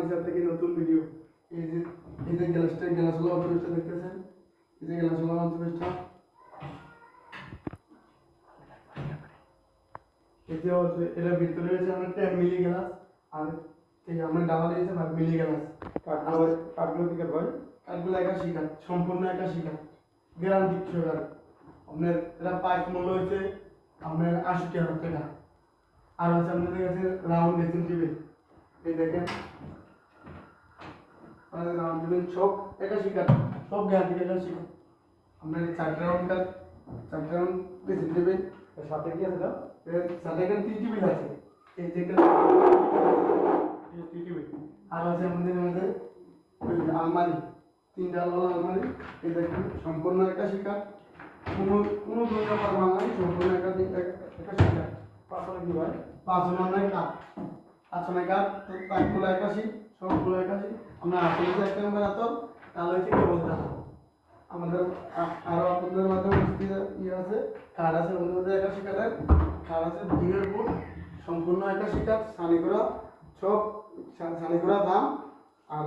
Furniture থেকে নতুন video. এই যে গ্লাসগুলো অন্তর্ভুক্ত দেখতেছেন, এই যে গ্লাসগুলো অন্তর্ভুক্ত, এই যে এটার ভিতরে রয়েছে আমরা 10 মিলি গ্লাস, আর এই আমরা ডালা দিয়েছে 5 মিলি গ্লাস। কাঠগুলো কি কাঠ ভাই? কাঠগুলো 81 কাঠ, সম্পূর্ণ 81 কাঠ, গ্যারান্টি সহকারে। আপনার এটা পাইপ মূল্য হচ্ছে আপনার 80,000 টাকা। আর হচ্ছে আপনাদের কাছে রাউন্ড ড্রেসিং টেবিল, এই দেখেন রাউন্ড টেবিল সব 81 কাঠ, সব গ্যারান্টি 81 কাঠ। আপনার 4 রাউন্ড ড্রেসিং টেবিল, এর সাথে কি আছে না? এর সাথে এখানে 3 টেবিল আছে, এই যে এখানে 3 টেবিল। আর আছে আমাদের মধ্যে আলমারি, 3টা আলমারি, এই দেখেন সম্পূর্ণ 81 কাঠ, কোনো ধরনের পারবা নাই, সম্পূর্ণ 81 কাঠ। পাঁচশো কি ভাই? 500 কাঠ, 500 কাঠ, তো পাইপগুলো 81, সবগুলো 81। আমরা আসলে যে একটা নাম্বার আতো তাহলে হচ্ছে কি বলতে হবে আমাদের আরো আপনাদের মাধ্যমে ইয়ে আছে, কার্ড আছে, ওদের মধ্যে 81 কাঠের কার্ড আছে, ডিমের বুট সম্পূর্ণ 81 কাঠ, সানি করা সব সানি করা দাম। আর